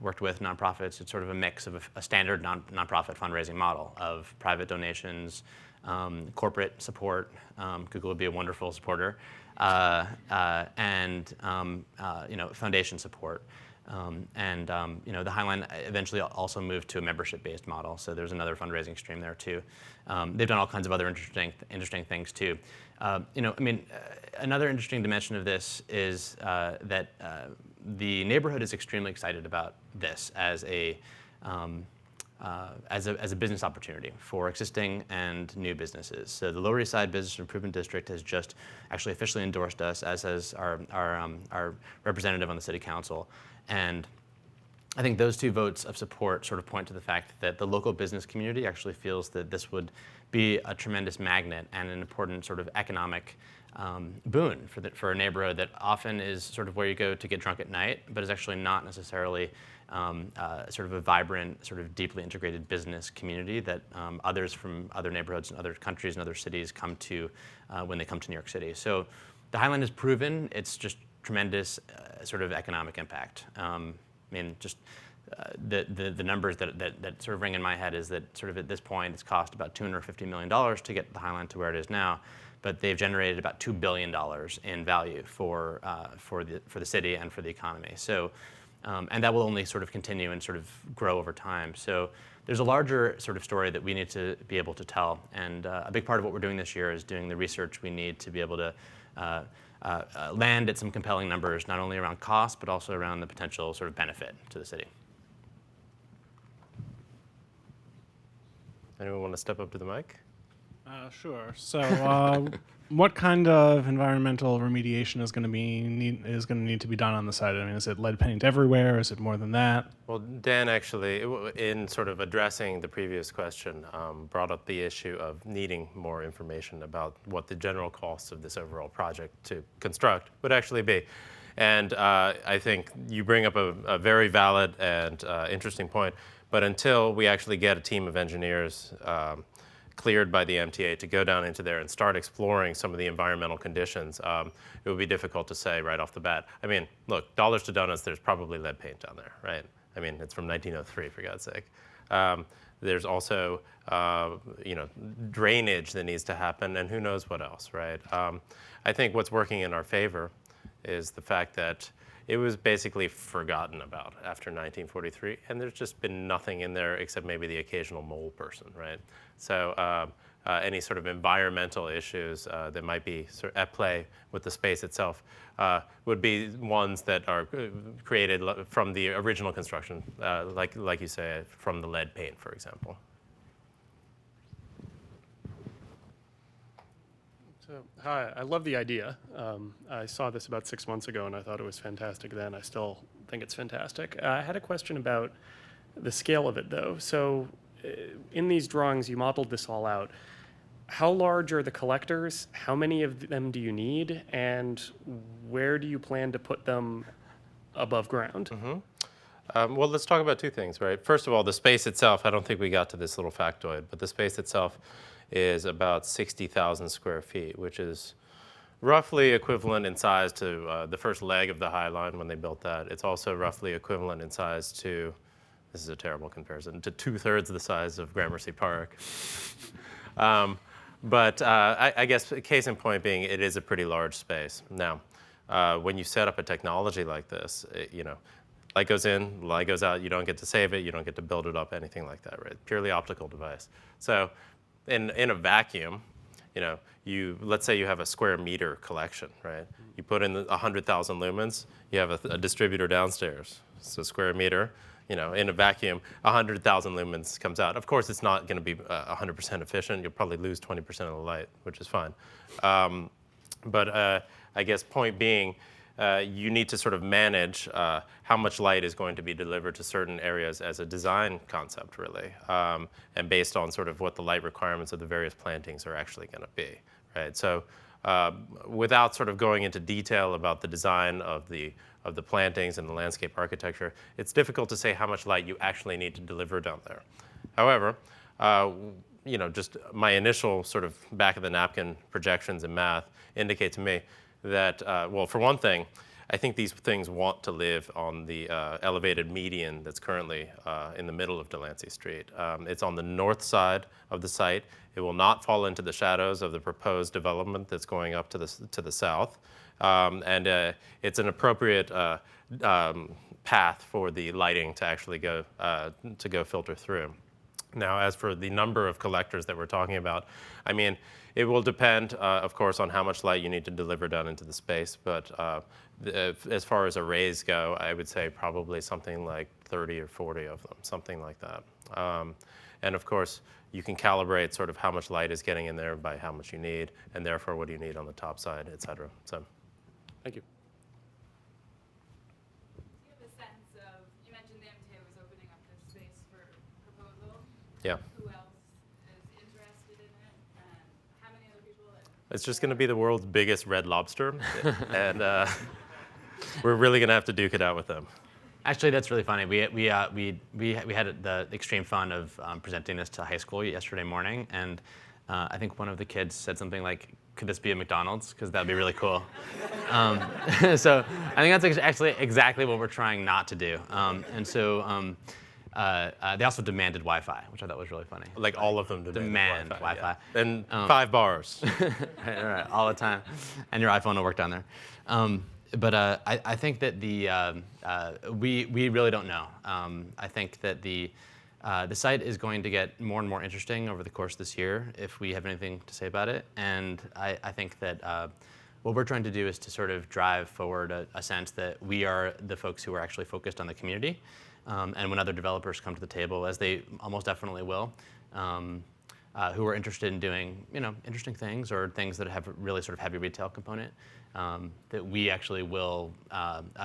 worked with nonprofits, it's sort of a mix of a standard nonprofit fundraising model of private donations, corporate support. Google would be a wonderful supporter, and foundation support. The Highline eventually also moved to a membership-based model, so there's another fundraising stream there too. They've done all kinds of other interesting things too. Another interesting dimension of this is that the neighborhood is extremely excited about this as a business opportunity for existing and new businesses. So the Lower East Side Business Improvement District has just actually officially endorsed us, as has our representative on the City Council. And I think those two votes of support sort of point to the fact that the local business community actually feels that this would be a tremendous magnet and an important sort of economic boon for a neighborhood that often is sort of where you go to get drunk at night, but is actually not necessarily sort of a vibrant, sort of deeply integrated business community that others from other neighborhoods and other countries and other cities come to when they come to New York City. So the Highline has proven it's just tremendous sort of economic impact. The numbers that sort of ring in my head is that sort of at this point it's cost about $250 million to get the Highline to where it is now, but they've generated about $2 billion in value for the city and for the economy. So, and that will only sort of continue and sort of grow over time. So there's a larger sort of story that we need to be able to tell, and a big part of what we're doing this year is doing the research we need to be able to land at some compelling numbers, not only around cost, but also around the potential sort of benefit to the city. Anyone want to step up to the mic? Sure. So, what kind of environmental remediation is going to need to be done on the site? I mean, is it lead paint everywhere? Is it more than that? Well, Dan actually, in sort of addressing the previous question, brought up the issue of needing more information about what the general cost of this overall project to construct would actually be. And I think you bring up a very valid and interesting point. But until we actually get a team of engineers cleared by the MTA to go down into there and start exploring some of the environmental conditions, it would be difficult to say right off the bat. I mean, look, dollars to donuts, there's probably lead paint down there, right? I mean, it's from 1903, for God's sake. There's also, drainage that needs to happen, and who knows what else, right? I think what's working in our favor is the fact that it was basically forgotten about after 1943, and there's just been nothing in there except maybe the occasional mole person, right? So any sort of environmental issues that might be at play with the space itself would be ones that are created from the original construction, like you say, from the lead paint, for example. So, hi, I love the idea. I saw this about 6 months ago and I thought it was fantastic then. I still think it's fantastic. I had a question about the scale of it though. So in these drawings, you modeled this all out. How large are the collectors? How many of them do you need? And where do you plan to put them above ground? Mm-hmm. Well, let's talk about two things, right? First of all, the space itself, I don't think we got to this little factoid, but the space itself is about 60,000 square feet, which is roughly equivalent in size to the first leg of the High Line when they built that. It's also roughly equivalent in size to, this is a terrible comparison, to 2/3 the size of Gramercy Park. But I guess case in point being, it is a pretty large space. Now, when you set up a technology like this, light goes in, light goes out, you don't get to save it, you don't get to build it up, anything like that, right? Purely optical device. So in a vacuum, let's say you have a square meter collection, right? You put in 100,000 lumens, you have a distributor downstairs. So square meter, in a vacuum, 100,000 lumens comes out. Of course, it's not going to be 100% efficient. You'll probably lose 20% of the light, which is fine. But I guess point being, you need to sort of manage how much light is going to be delivered to certain areas as a design concept, really, and based on sort of what the light requirements of the various plantings are actually going to be, right? So without sort of going into detail about the design of the plantings and the landscape architecture, it's difficult to say how much light you actually need to deliver down there. However, you know, just my initial sort of back of the napkin projections in math indicate to me that, well, for one thing, I think these things want to live on the elevated median that's currently in the middle of Delancey Street. It's on the north side of the site. It will not fall into the shadows of the proposed development that's going up to the south. And it's an appropriate path for the lighting to actually go filter through. Now, as for the number of collectors that we're talking about, I mean, it will depend, of course, on how much light you need to deliver down into the space. But as far as arrays go, I would say probably something like 30 or 40 of them, something like that. And of course, you can calibrate sort of how much light is getting in there by how much you need, and therefore what do you need on the top side, et cetera. So, Thank you. Do you have a sense of, you mentioned the MTA was opening up this space for proposal. yeah. Who else is interested in it? And how many other people? It's just going to be the world's biggest red lobster, and we're really going to have to duke it out with them. Actually, that's really funny. We had the extreme fun of presenting this to high school yesterday morning, and I think one of the kids said something like, "Could this be a McDonald's? Because that'd be really cool." So I think that's actually exactly what we're trying not to do. And so they also demanded Wi-Fi, which I thought was really funny. Like all of them Demand Wi-Fi. Yeah. And 5 bars. Right, all the time, and your iPhone will work down there. But I think that we really don't know. I think that the site is going to get more and more interesting over the course of this year if we have anything to say about it. And I think that what we're trying to do is to sort of drive forward a sense that we are the folks who are actually focused on the community. And when other developers come to the table, as they almost definitely will, who are interested in doing, you know, interesting things or things that have a really sort of heavy retail component, that we actually will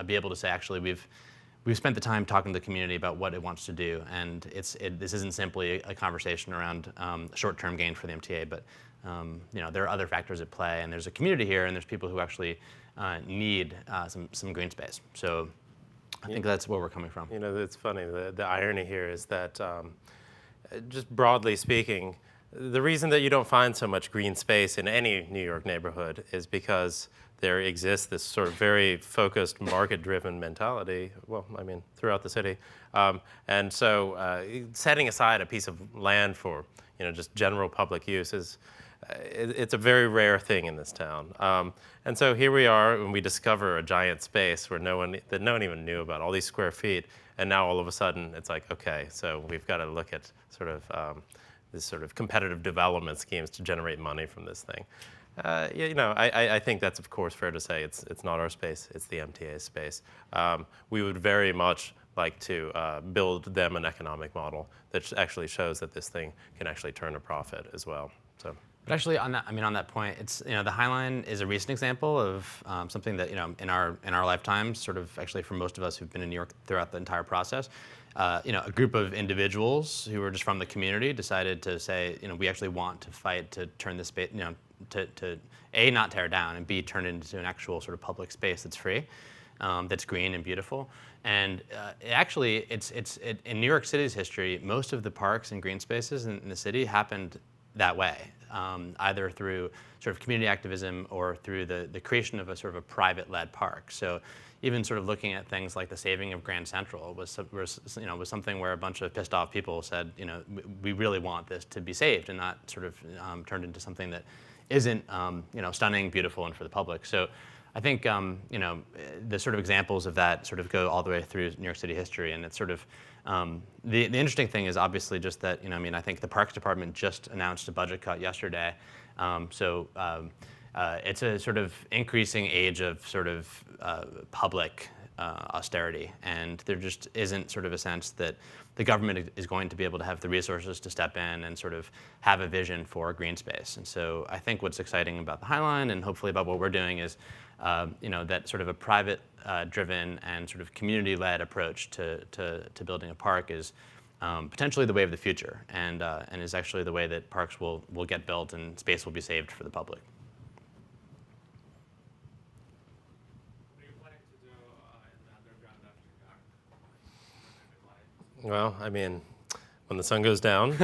be able to say, actually, we've spent the time talking to the community about what it wants to do, and this isn't simply a conversation around short-term gain for the MTA, but you know, there are other factors at play, and there's a community here, and there's people who actually need some green space. So I think that's where we're coming from. You know, it's funny. The irony here is that, just broadly speaking, the reason that you don't find so much green space in any New York neighborhood is because there exists this sort of very focused, market-driven mentality, well, I mean, throughout the city. And so setting aside a piece of land for, you know, just general public use is, it's a very rare thing in this town. And so here we are, and we discover a giant space where no one even knew about, all these square feet, and now all of a sudden it's like, okay, so we've got to look at sort of this sort of competitive development schemes to generate money from this thing. You know, I think that's of course fair to say. It's not our space, it's the MTA's space. We would very much like to build them an economic model that actually shows that this thing can actually turn a profit as well. So. But actually, on that point, it's, you know, the High Line is a recent example of something that, you know, in our lifetimes, sort of actually for most of us who've been in New York throughout the entire process, you know, a group of individuals who were just from the community decided to say, you know, we actually want to fight to turn this space, you know, to A, not tear down, and B, turn it into an actual sort of public space that's free, that's green and beautiful. And actually, in New York City's history, most of the parks and green spaces in the city happened that way, either through sort of community activism or through the creation of a sort of a private-led park. So even sort of looking at things like the saving of Grand Central was something where a bunch of pissed off people said, you know, we really want this to be saved and not sort of turned into something that isn't, you know, stunning, beautiful, and for the public. So I think, you know, the sort of examples of that sort of go all the way through New York City history, and it's sort of, the interesting thing is obviously just that, you know, I mean, I think the Parks Department just announced a budget cut yesterday, so it's a sort of increasing age of sort of public austerity, and there just isn't sort of a sense that the government is going to be able to have the resources to step in and sort of have a vision for green space. And so I think what's exciting about the High Line and hopefully about what we're doing is that sort of a private driven and sort of community-led approach to building a park is potentially the way of the future, and is actually the way that parks will get built and space will be saved for the public. What are you planning to do in the underground after dark? Well, I mean, when the sun goes down,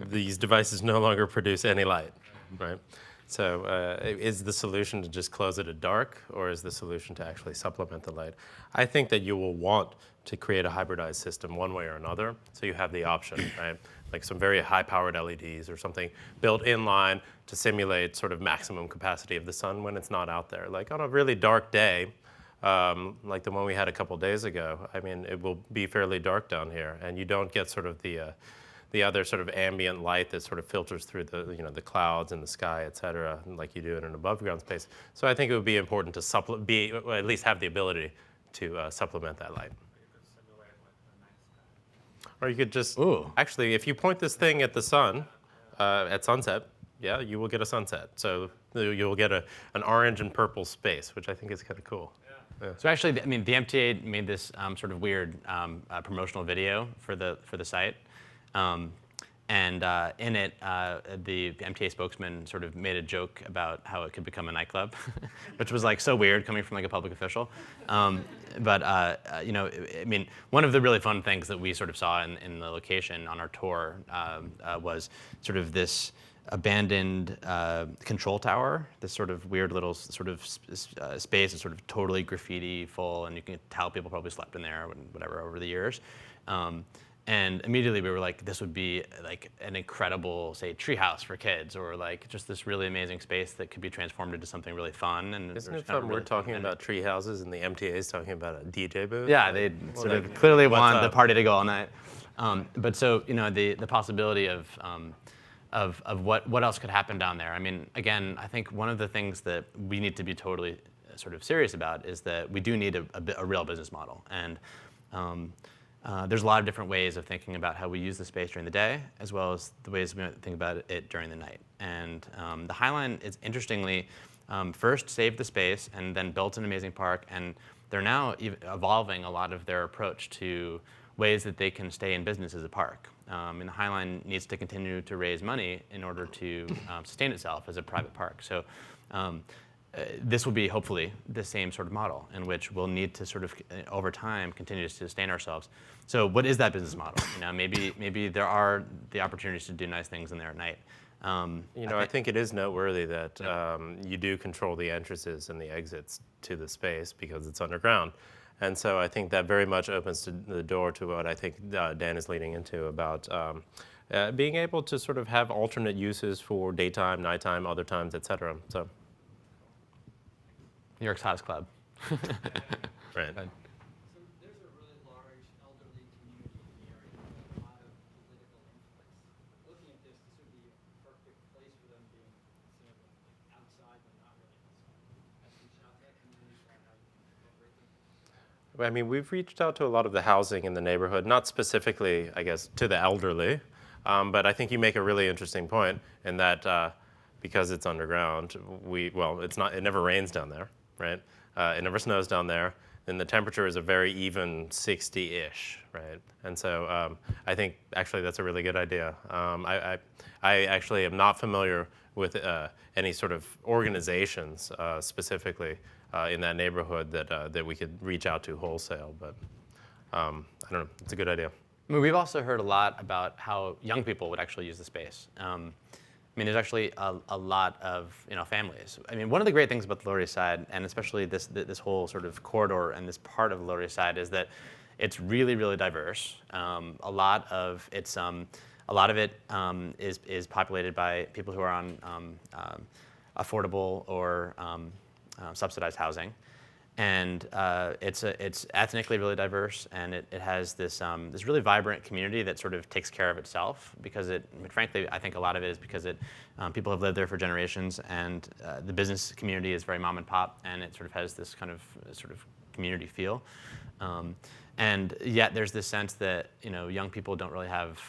these devices no longer produce any light, right? So is the solution to just close it at dark, or is the solution to actually supplement the light? I think that you will want to create a hybridized system one way or another, so you have the option, right? Like some very high-powered LEDs or something built in line to simulate sort of maximum capacity of the sun when it's not out there. Like on a really dark day, like the one we had a couple days ago, I mean, it will be fairly dark down here, and you don't get sort of the other sort of ambient light that sort of filters through the clouds and the sky, et cetera, like you do in an above-ground space. So I think it would be important to at least have the ability to supplement that light. Or you could just, actually, if you point this thing at the sun at sunset, yeah, you will get a sunset. So you'll get an orange and purple space, which I think is kind of cool. Yeah. So actually, I mean, the MTA made this sort of weird promotional video for the site. And in it, the MTA spokesman sort of made a joke about how it could become a nightclub, which was like so weird coming from like a public official. But I mean, one of the really fun things that we sort of saw in the location on our tour was sort of this abandoned control tower, this sort of weird little sort of space that's sort of totally graffiti full, and you can tell people probably slept in there, whatever, over the years. And immediately we were like, this would be like an incredible, say, treehouse for kids, or like just this really amazing space that could be transformed into something really fun. And isn't it fun? We're talking about tree houses, and the MTA is talking about a DJ booth. Yeah, they sort of clearly want the party to go all night. But so the possibility of what else could happen down there. I mean, again, I think one of the things that we need to be totally sort of serious about is that we do need a real business model. And there's a lot of different ways of thinking about how we use the space during the day, as well as the ways we think about it during the night. And the High Line is interestingly first saved the space and then built an amazing park, and they're now evolving a lot of their approach to ways that they can stay in business as a park. And the High Line needs to continue to raise money in order to sustain itself as a private park. So this will be hopefully the same sort of model in which we'll need to sort of over time continue to sustain ourselves. So what is that business model? Maybe there are the opportunities to do nice things in there at night. I think it is noteworthy that you do control the entrances and the exits to the space because it's underground. And so I think that very much opens the door to what I think Dan is leading into about being able to sort of have alternate uses for daytime, nighttime, other times, et cetera. So. New York's hottest club. Right. So there's a really large elderly community here with a lot of political influence. Looking at this would be a perfect place for them being sort of like outside, but not really outside. Have you reached out to that community about how you can incorporate them? I mean, we've reached out to a lot of the housing in the neighborhood, not specifically, I guess, to the elderly, but I think you make a really interesting point in that because it's underground, it never rains down there. Right? It never snows down there, and the temperature is a very even 60-ish, right? And so I think actually that's a really good idea. I actually am not familiar with any sort of organizations specifically in that neighborhood that we could reach out to wholesale, but I don't know, it's a good idea. I mean, we've also heard a lot about how young people would actually use the space. I mean, there's actually a lot of families. I mean, one of the great things about the Lower East Side, and especially this whole sort of corridor and this part of the Lower East Side, is that it's really, really diverse. A lot of it is populated by people who are on affordable or subsidized housing, and it's ethnically really diverse, and it has this really vibrant community that sort of takes care of itself because frankly, I think a lot of it is because people have lived there for generations, and the business community is very mom and pop, and it sort of has this kind of community feel. And yet there's this sense that young people don't really have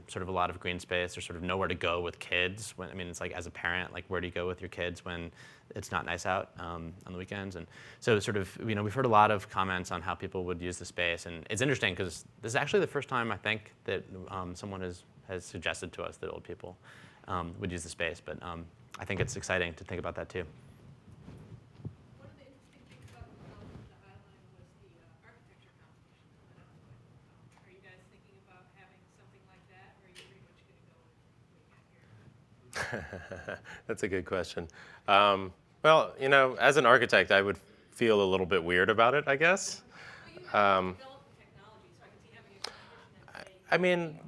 sort of a lot of green space or sort of nowhere to go with kids. When, I mean, it's like as a parent, like where do you go with your kids when it's not nice out on the weekends? And so sort of, we've heard a lot of comments on how people would use the space. And it's interesting because this is actually the first time I think that someone has suggested to us that old people would use the space. But I think it's exciting to think about that too. One of the interesting things about the High Line was the architecture competition coming up. Are you guys thinking about having something like that, or are you pretty much going to go with what you got here? That's a good question. Well, as an architect, I would feel a little bit weird about it, I guess. Well, you have developed the technology, so I can see having a competition and say, I mean,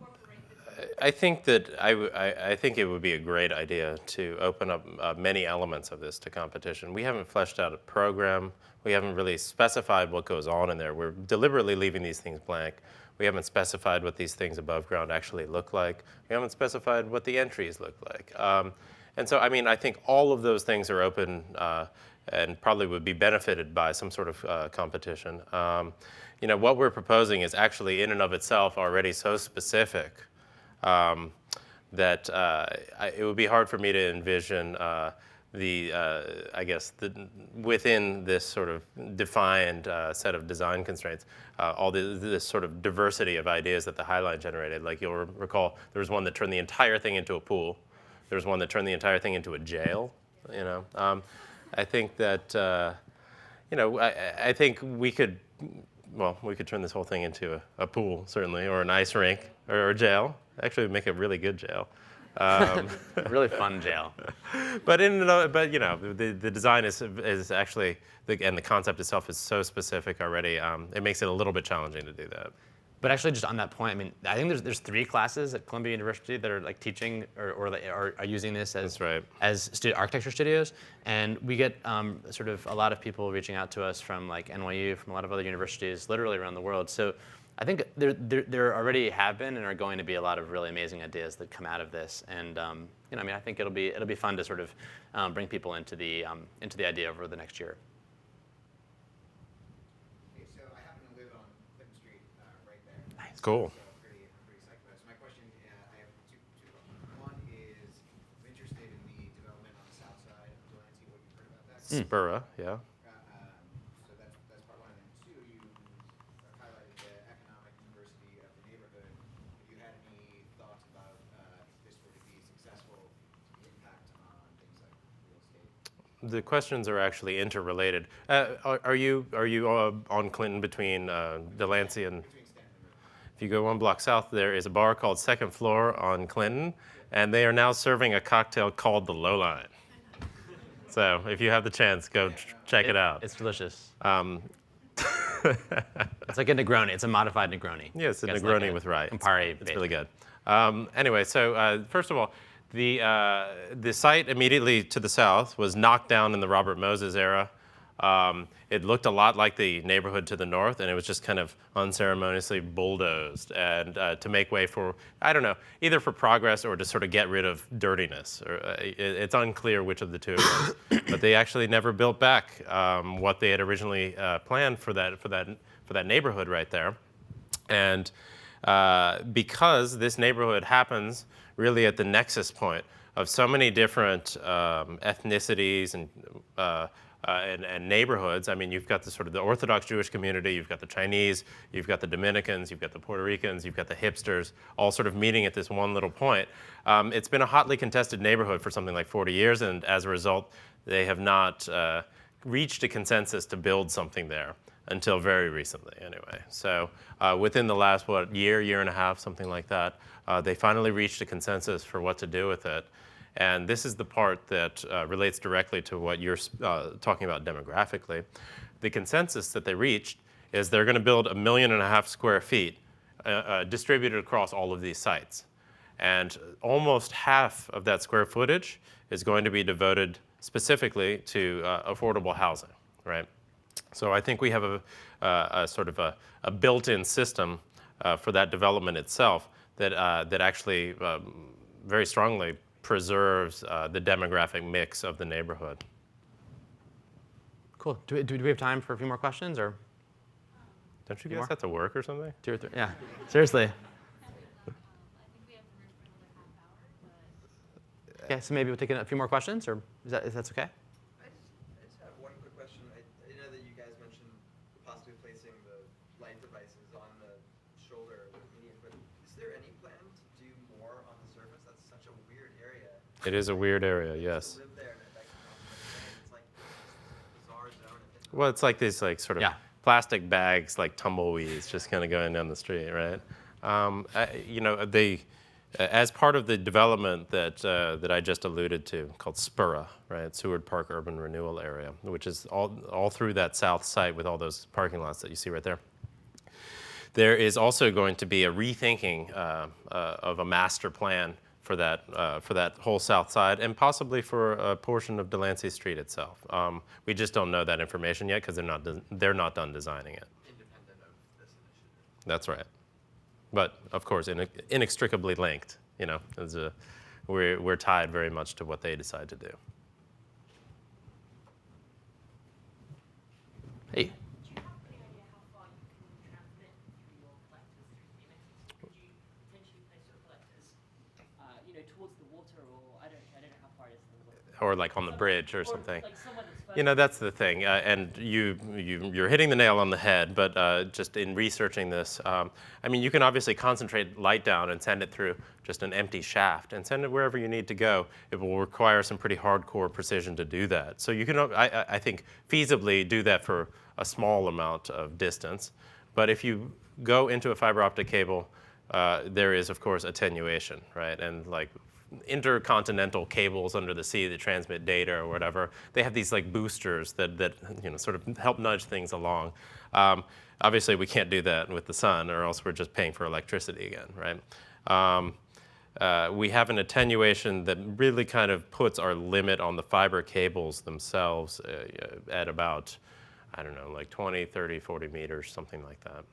I think that I think it would be a great idea to open up many elements of this to competition. We haven't fleshed out a program. We haven't really specified what goes on in there. We're deliberately leaving these things blank. We haven't specified what these things above ground actually look like. We haven't specified what the entries look like. And so, I mean, I think all of those things are open and probably would be benefited by some sort of competition. What we're proposing is actually in and of itself already so specific that it would be hard for me to envision within this sort of defined set of design constraints, all this sort of diversity of ideas that the High Line generated. Like you'll recall, there was one that turned the entire thing into a pool. There was one that turned the entire thing into a jail. I think that I think we could turn this whole thing into a pool, certainly, or an ice rink, or a jail. Actually, make a really good jail. Really fun jail. But the design is actually, and the concept itself is so specific already. It makes it a little bit challenging to do that. But actually, just on that point, I mean, I think there's 3 classes at Columbia University that are like teaching or are using this as architecture studios, and we get sort of a lot of people reaching out to us from like NYU, from a lot of other universities, literally around the world. So I think there already have been and are going to be a lot of really amazing ideas that come out of this, and I mean, I think it'll be fun to sort of bring people into the idea over the next year. So I happen to live on Clinton Street, right there. Nice. Cool. So I'm pretty psyched about it. So my question, I have two questions. One is, I'm interested in the development on the south side of Delancey. What you've heard about that? Spura, yeah. So that's part one. And then two, you highlighted the economic diversity of the neighborhood. Have you had any thoughts about if this were to be successful, the impact on things like real estate? The questions are actually interrelated. Are you on Clinton between Delancey and? If you go 1 block south, there is a bar called Second Floor on Clinton, and they are now serving a cocktail called the LowLine. So if you have the chance, go check it out. It's delicious. It's like a Negroni. It's a modified Negroni. Yeah, it's a It's Negroni like a with rye. Campari It's base. really good. Anyway, so first of all, the site immediately to the south was knocked down in the Robert Moses era. It looked a lot like the neighborhood to the north, and it was just kind of unceremoniously bulldozed and to make way for, I don't know, either for progress or to sort of get rid of dirtiness. Or, it's unclear which of the two it was. But they actually never built back what they had originally planned for that neighborhood right there. And because this neighborhood happens really at the nexus point of so many different ethnicities and neighborhoods. I mean, you've got the sort of the Orthodox Jewish community, you've got the Chinese, you've got the Dominicans, you've got the Puerto Ricans, you've got the hipsters, all sort of meeting at this one little point. It's been a hotly contested neighborhood for something like 40 years, and as a result, they have not reached a consensus to build something there until very recently, anyway. So within the last, year and a half, something like that, they finally reached a consensus for what to do with it. And this is the part that relates directly to what you're talking about demographically. The consensus that they reached is they're going to build 1.5 million square feet distributed across all of these sites. And almost half of that square footage is going to be devoted specifically to affordable housing, right? So I think we have a sort of a built-in system for that development itself that actually very strongly preserves the demographic mix of the neighborhood. Cool. Do we have time for a few more questions, or Don't you more? guys have to work or something? 2 or 3? Yeah. Seriously. Okay, so maybe we'll take a few more questions, or is that okay? I just have one quick question. I know that you guys mentioned possibly placing the light devices on the shoulder of the median, but is there any plan to do more on the surface? That's such a weird area. It is a weird area, yes. To live there and it's like this bizarre zone. Well, it's like these like sort of Yeah. plastic bags, like tumbleweeds, just kind of going down the street, right? You know, as part of the development that I just alluded to, called SPURA, right, Seward Park Urban Renewal Area, which is all through that south site with all those parking lots that you see right there. There is also going to be a rethinking of a master plan for that whole south side, and possibly for a portion of Delancey Street itself. We just don't know that information yet because they're not done designing it. Independent of this initiative. That's right. But of course, inextricably linked. You know, we're tied very much to what they decide to do. Hey. Do you have any idea how far you can transmit through your collectors through the images? Could you potentially place your collectors, towards the water, or I don't know how far it is from the water. Or like on the bridge or something. Like somewhere that's You know, that's the thing, and you're hitting the nail on the head, but just in researching this, I mean, you can obviously concentrate light down and send it through just an empty shaft and send it wherever you need to go. It will require some pretty hardcore precision to do that. So you can, I think, feasibly do that for a small amount of distance. But if you go into a fiber optic cable, there is, of course, attenuation, right? And like intercontinental cables under the sea that transmit data or whatever, they have these like boosters that sort of help nudge things along. Obviously, we can't do that with the sun, or else we're just paying for electricity again, right? We have an attenuation that really kind of puts our limit on the fiber cables themselves at about, I don't know, like 20, 30, 40 meters, something like that.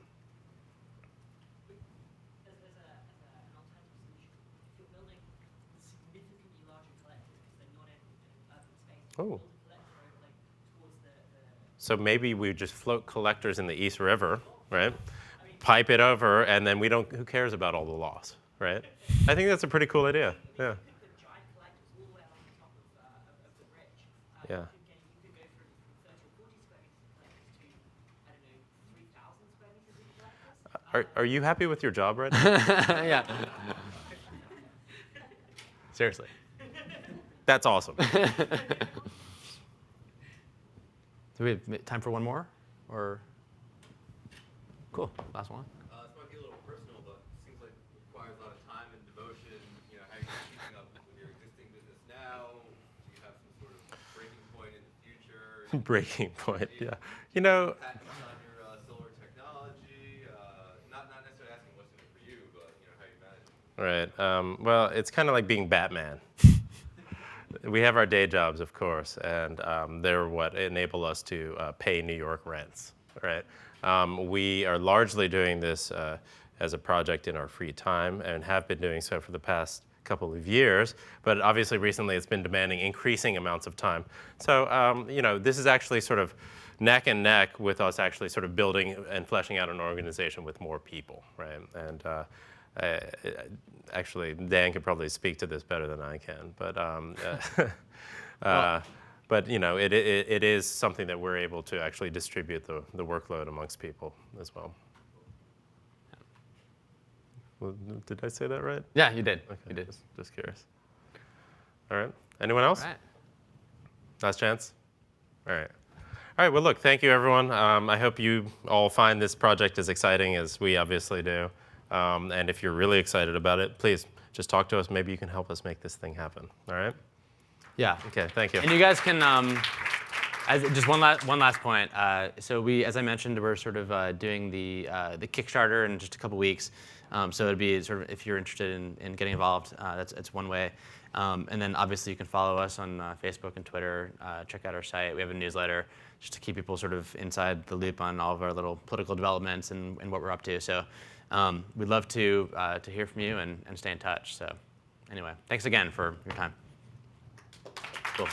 Oh. So maybe we just float collectors in the East River, right? Pipe it over, and then who cares about all the loss, right? I think that's a pretty cool idea, yeah. Yeah. Are you happy with your job right now? Yeah. Seriously. That's awesome. Do we have time for one more? Or cool, last one. This might be a little personal, but it seems like it requires a lot of time and devotion. You know, how are you keeping up with your existing business now? Do you have some sort of breaking point in the future? Breaking point, yeah. You know. Patents on your solar technology. Not necessarily asking what's in it for you, but how you manage it. Right. Well, it's kind of like being Batman. We have our day jobs, of course, and they're what enable us to pay New York rents, right? We are largely doing this as a project in our free time and have been doing so for the past couple of years, but obviously recently it's been demanding increasing amounts of time. So, this is actually sort of neck and neck with us actually sort of building and fleshing out an organization with more people, right? And actually, Dan could probably speak to this better than I can, but but it is something that we're able to actually distribute the workload amongst people as well. Well, did I say that right? Yeah, you did. Okay, You did. Just curious. All right. Anyone else? All right. Last chance? All right. All right, well, look, thank you, everyone. I hope you all find this project as exciting as we obviously do. And if you're really excited about it, please just talk to us. Maybe you can help us make this thing happen. All right? Yeah. Okay, thank you. And you guys can, just one last point. So we, as I mentioned, we're sort of doing the Kickstarter in just a couple weeks. So it'd be sort of, if you're interested in getting involved, that's one way. And then obviously you can follow us on Facebook and Twitter. Check out our site. We have a newsletter just to keep people sort of inside the loop on all of our little political developments and what we're up to. So we'd love to hear from you and stay in touch. So anyway, thanks again for your time. Cool.